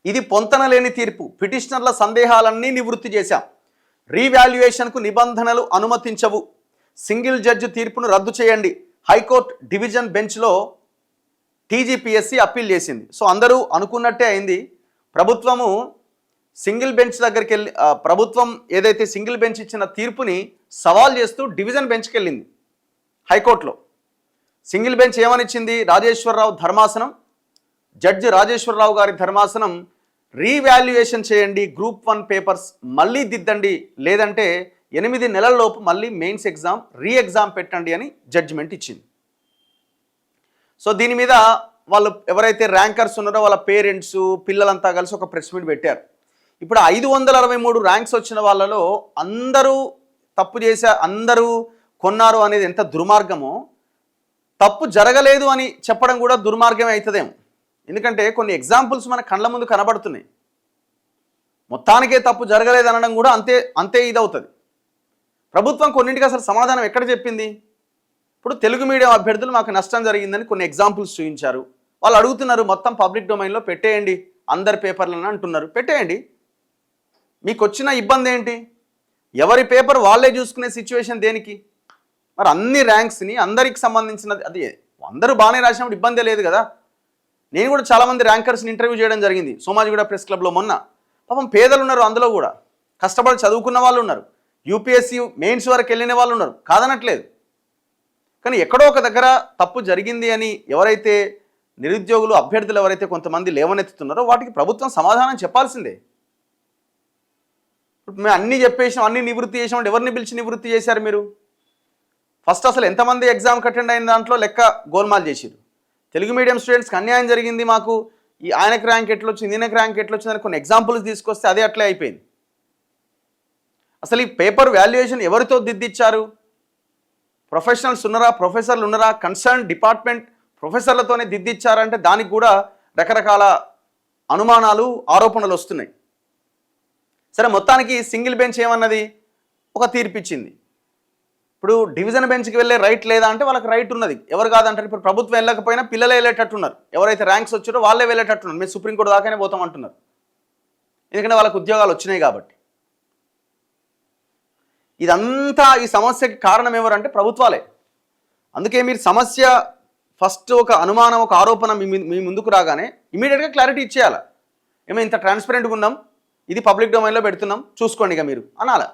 ఇది పొంతనలేని తీర్పు. పిటిషనర్ల సందేహాలన్నీ నివృత్తి చేశాం. రీవాల్యుయేషన్కు నిబంధనలు అనుమతించవు. సింగిల్ జడ్జి తీర్పును రద్దు చేయండి. హైకోర్టు డివిజన్ బెంచ్లో టీజీపీఎస్సీ అప్పీల్ చేసింది. సో అందరూ అనుకున్నట్టే అయింది. ప్రభుత్వము సింగిల్ బెంచ్ దగ్గరికి వెళ్ళి ప్రభుత్వం ఏదైతే సింగిల్ బెంచ్ ఇచ్చిన తీర్పుని సవాల్ చేస్తూ డివిజన్ బెంచ్కి వెళ్ళింది. హైకోర్టులో సింగిల్ బెంచ్ ఏమనిచ్చింది? రాజేశ్వరరావు ధర్మాసనం, జడ్జి రాజేశ్వరరావు గారి ధర్మాసనం రీవాల్యుయేషన్ చేయండి, గ్రూప్ 1 పేపర్స్ మళ్ళీ దిద్దండి, లేదంటే 8 నెలల్లోపు మళ్ళీ మెయిన్స్ ఎగ్జామ్ ఎగ్జామ్ పెట్టండి అని జడ్జిమెంట్ ఇచ్చింది. సో దీని మీద వాళ్ళు ఎవరైతే ర్యాంకర్స్ ఉన్నారో వాళ్ళ పేరెంట్స్ పిల్లలంతా కలిసి ఒక ప్రెస్ మీట్ పెట్టారు. ఇప్పుడు 563 ర్యాంక్స్ వచ్చిన వాళ్ళలో అందరూ తప్పు చేశారు, అందరూ కొన్నారు అనేది ఎంత దుర్మార్గమో, తప్పు జరగలేదు అని చెప్పడం కూడా దుర్మార్గమే అవుతుందేమో. ఎందుకంటే కొన్ని ఎగ్జాంపుల్స్ మన కళ్ళ ముందు కనబడుతున్నాయి. మొత్తానికే తప్పు జరగలేదు అనడం కూడా అంతే ఇదవుతుంది. ప్రభుత్వం కొన్నింటికి అసలు సమాధానం ఎక్కడ చెప్పింది? ఇప్పుడు తెలుగు మీడియం అభ్యర్థులు మాకు నష్టం జరిగిందని కొన్ని ఎగ్జాంపుల్స్ చూపించారు. వాళ్ళు అడుగుతున్నారు మొత్తం పబ్లిక్ డొమైన్లో పెట్టేయండి అందరి పేపర్లను అంటున్నారు. పెట్టేయండి, మీకు వచ్చిన ఇబ్బంది ఏంటి? ఎవరి పేపర్ వాళ్ళే చూసుకునే సిచ్యువేషన్ దేనికి? మరి అన్ని ర్యాంక్స్ని అందరికి సంబంధించినది అది అందరూ బాగానే రాసినప్పుడు ఇబ్బందే లేదు కదా. నేను కూడా చాలామంది ర్యాంకర్స్ని ఇంటర్వ్యూ చేయడం జరిగింది సోమాజిగూడ ప్రెస్ క్లబ్లో మొన్న. పాపం పేదలు ఉన్నారు, అందులో కూడా కష్టపడి చదువుకున్న వాళ్ళు ఉన్నారు, యూపీఎస్సీ మెయిన్స్ వరకు వెళ్ళిన వాళ్ళు ఉన్నారు, కాదనట్లేదు. కానీ ఎక్కడో ఒక దగ్గర తప్పు జరిగింది అని ఎవరైతే నిరుద్యోగులు అభ్యర్థులు ఎవరైతే కొంతమంది లేవనెత్తుతున్నారో వాటికి ప్రభుత్వం సమాధానం చెప్పాల్సిందే. మేము అన్నీ చెప్పేసాం, అన్నీ నివృత్తి చేసాం, ఎవరిని పిలిచి నివృత్తి చేశారు మీరు? ఫస్ట్ అసలు ఎంతమంది ఎగ్జామ్కి అటెండ్ అయిన దాంట్లో లెక్క గోల్మాల్ చేసిరు. తెలుగు మీడియం స్టూడెంట్స్కి అన్యాయం జరిగింది, మాకు ఈ ఆయనకు ర్యాంక్ ఎట్లొచ్చింది, ఈయనకు ర్యాంక్ ఎట్లొచ్చిందని కొన్ని ఎగ్జాంపుల్స్ తీసుకొస్తే అదే అట్లే అయిపోయింది. అసలు ఈ పేపర్ వాల్యుయేషన్ ఎవరితో దిద్దిచ్చారు? ప్రొఫెషనల్స్ ఉన్నారా, ప్రొఫెసర్లు ఉన్నారా, కన్సర్న్ డిపార్ట్మెంట్ ప్రొఫెసర్లతోనే దిద్దిచ్చారంటే దానికి కూడా రకరకాల అనుమానాలు ఆరోపణలు వస్తున్నాయి. సరే, మొత్తానికి సింగిల్ బెంచ్ ఏమన్నది? ఒక తీర్పు ఇచ్చింది. ఇప్పుడు డివిజన్ బెంచ్కి వెళ్ళే రైట్ లేదా అంటే వాళ్ళకి రైట్ ఉన్నది, ఎవరు కాదంటారు. ఇప్పుడు ప్రభుత్వం వెళ్ళకపోయినా పిల్లలే వెళ్ళేటట్టున్నారు, ఎవరైతే ర్యాంక్స్ వచ్చారో వాళ్ళే వెళ్ళేటట్టున్నారు. మేము సుప్రీంకోర్టు దాకానే పోతామంటున్నారు, ఎందుకంటే వాళ్ళకు ఉద్యోగాలు వచ్చినాయి కాబట్టి. ఇదంతా ఈ సమస్యకి కారణం ఎవరంటే ప్రభుత్వాలే. అందుకే మీరు సమస్య ఫస్ట్ ఒక అనుమానం, ఒక ఆరోపణ మీ ముందుకు రాగానే ఇమీడియట్గా క్లారిటీ ఇచ్చేయాలి. ఏమో ఇంత ట్రాన్స్పరెంట్గా ఉన్నాం, ఇది పబ్లిక్ డొమైన్లో పెడుతున్నాం, చూసుకోండి ఇక మీరు అనాలా.